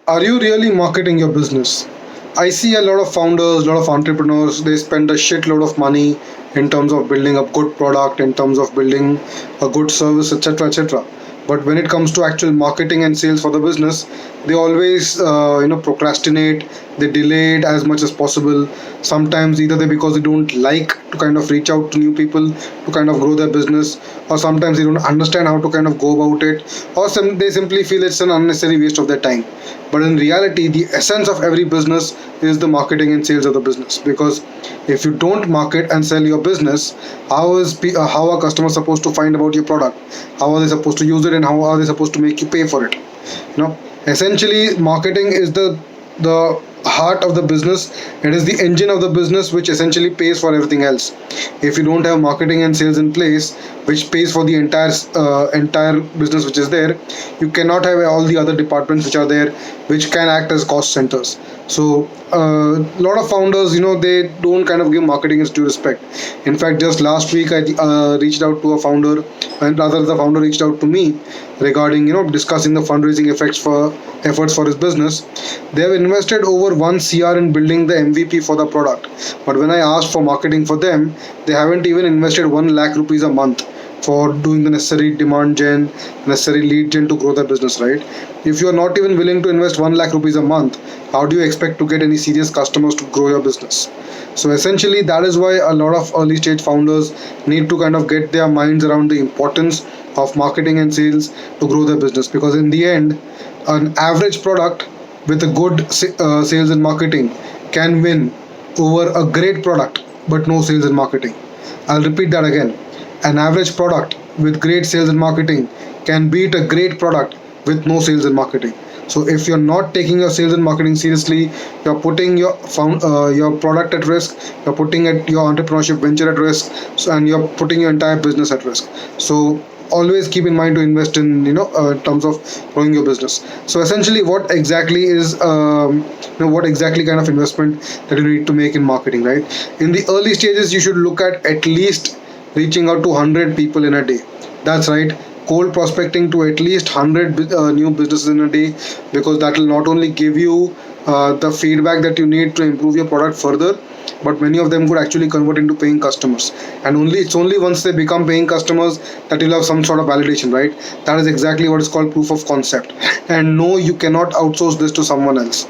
Are you really marketing your business? I see a lot of founders, a lot of entrepreneurs, they spend a shitload of money in terms of building a good product, in terms of building a good service, etc., etc. But when it comes to actual marketing and sales for the business, they always, procrastinate. They delay it as much as possible. Sometimes either because they don't like to kind of reach out to new people to kind of grow their business, or sometimes they don't understand how to kind of go about it, or they simply feel it's an unnecessary waste of their time. But in reality, the essence of every business is the marketing and sales of the business. Because if you don't market and sell your business, how are customers supposed to find about your product? How are they supposed to use it, and how are they supposed to make you pay for it? Essentially, marketing is the heart of the business. It is the engine of the business which essentially pays for everything else. If you don't have marketing and sales in place, which pays for the entire business which is there, you cannot have all the other departments which are there, which can act as cost centers. So a lot of founders, they don't kind of give marketing its due respect. In fact, just last week I reached out to a founder, and rather the founder reached out to me regarding discussing the fundraising efforts for his business. They have invested over 1 CR in building the MVP for the product, but when I asked for marketing for them, they haven't even invested 1 lakh rupees a month for doing the necessary demand gen, necessary lead gen to grow their business, right? If you are not even willing to invest 1 lakh rupees a month, how do you expect to get any serious customers to grow your business? So essentially, that is why a lot of early stage founders need to kind of get their minds around the importance of marketing and sales to grow their business. Because in the end, an average product with a good sales and marketing can win over a great product but no sales and marketing. I'll repeat that again. An average product with great sales and marketing can beat a great product with no sales and marketing. So if you're not taking your sales and marketing seriously, you're putting your product at risk, you're putting your entrepreneurship venture at risk, and you're putting your entire business at risk. So always keep in mind to invest in terms of growing your business. So essentially, what exactly kind of investment that you need to make in marketing, right? In the early stages, you should look at least reaching out to 100 people in a day. That's right, cold prospecting to at least 100 new businesses in a day, because that will not only give you the feedback that you need to improve your product further, but many of them could actually convert into paying customers. And it's only once they become paying customers that you'll have some sort of validation, right? That is exactly what is called proof of concept. And no, you cannot outsource this to someone else.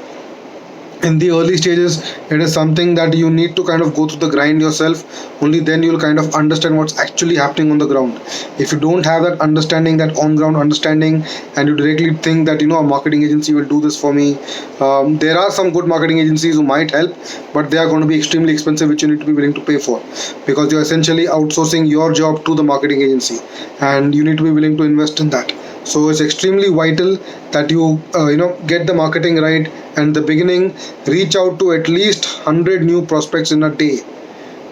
In the early stages, it is something that you need to kind of go through the grind yourself. Only then you'll kind of understand what's actually happening on the ground. If you don't have that understanding, that on ground understanding, and you directly think that a marketing agency will do this for me, there are some good marketing agencies who might help, but they are going to be extremely expensive, which you need to be willing to pay for, because you're essentially outsourcing your job to the marketing agency, and you need to be willing to invest in that. So it's extremely vital that you get the marketing right, and in the beginning reach out to at least 100 new prospects in a day,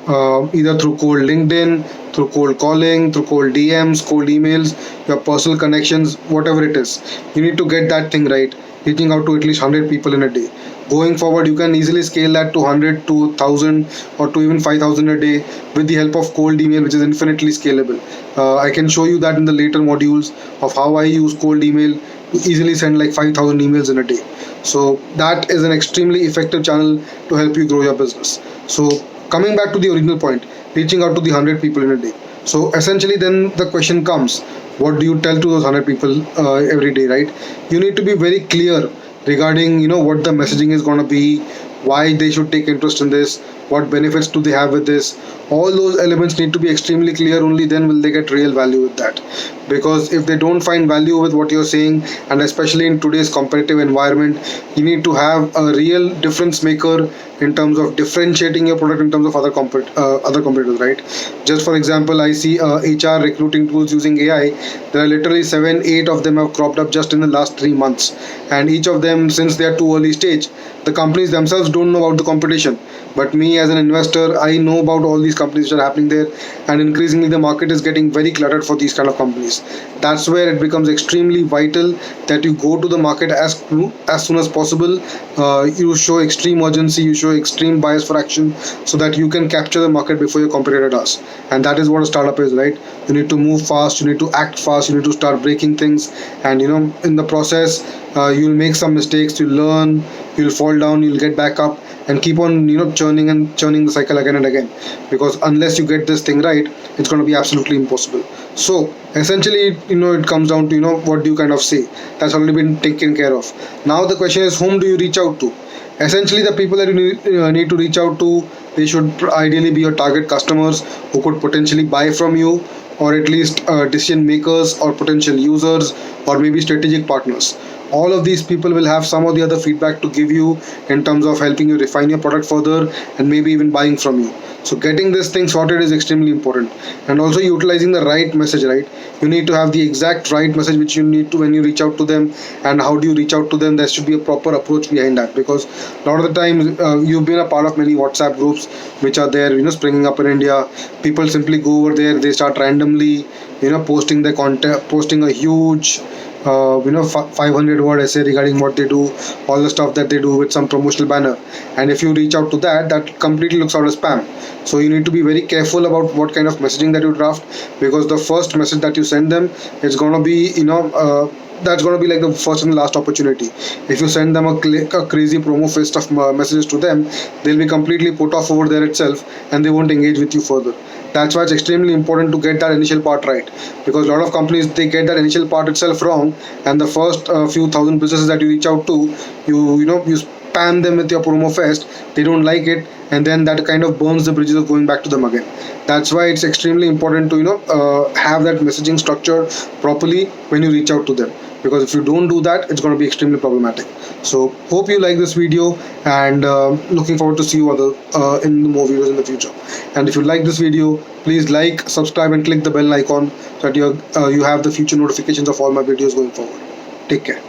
either through cold LinkedIn, through cold calling, through cold DMs, cold emails, your personal connections, whatever it is. You need to get that thing right, reaching out to at least 100 people in a day. Going forward, you can easily scale that to 100, to 1,000, or to even 5,000 a day with the help of cold email, which is infinitely scalable. I can show you that in the later modules of how I use cold email to easily send like 5,000 emails in a day. So that is an extremely effective channel to help you grow your business. So coming back to the original point, reaching out to the 100 people in a day. So essentially then the question comes, what do you tell to those 100 people every day, right? You need to be very clear regarding what the messaging is going to be, why they should take interest in this, what benefits do they have with this. All those elements need to be extremely clear. Only then will they get real value with that. Because if they don't find value with what you're saying, and especially in today's competitive environment, you need to have a real difference maker in terms of differentiating your product in terms of other competitors, right? Just for example, I see HR recruiting tools using AI. There are literally 7-8 of them have cropped up just in the last 3 months, and each of them, since they are too early stage, the companies themselves don't know about the competition. But me as an investor, I know about all these companies that are happening there, and increasingly the market is getting very cluttered for these kind of companies. That's where it becomes extremely vital that you go to the market as soon as possible. You show extreme urgency, you show extreme bias for action, so that you can capture the market before your competitor does. And that is what a startup is, right? You need to move fast, you need to act fast, you need to start breaking things, and in the process you'll make some mistakes, you'll learn, you'll fall down, you'll get back up, and keep on churning the cycle again and again, because unless you get this thing right, it's going to be absolutely impossible. So essentially, it comes down to, what do you kind of say. That's already been taken care of. Now the question is, whom do you reach out to? Essentially, the people that you need to reach out to, they should ideally be your target customers who could potentially buy from you, or at least decision makers or potential users, or maybe strategic partners. All of these people will have some or the other feedback to give you in terms of helping you refine your product further, and maybe even buying from you. So getting this thing sorted is extremely important, and also utilizing the right message. Right, you need to have the exact right message which you need to when you reach out to them. And how do you reach out to them? There should be a proper approach behind that, because a lot of the time, you've been a part of many WhatsApp groups which are there, springing up in India. People simply go over there, they start randomly posting their content, posting a huge 500 word essay regarding what they do, all the stuff that they do with some promotional banner. And if you reach out to that completely looks out as spam. So you need to be very careful about what kind of messaging that you draft, because the first message that you send them, it's going to be that's going to be like the first and last opportunity. If you send them a crazy promo fest of messages to them, they'll be completely put off over there itself, and they won't engage with you further. That's why it's extremely important to get that initial part right, because a lot of companies, they get that initial part itself wrong, and the first few thousand businesses that you reach out to, you spam them with your promo fest. They don't like it, and then that kind of burns the bridges of going back to them again. That's why it's extremely important to have that messaging structure properly when you reach out to them, because if you don't do that, it's going to be extremely problematic. So hope you like this video, and looking forward to see you in more videos in the future. And if you like this video, please like, subscribe, and click the bell icon so that you have the future notifications of all my videos going forward. Take care.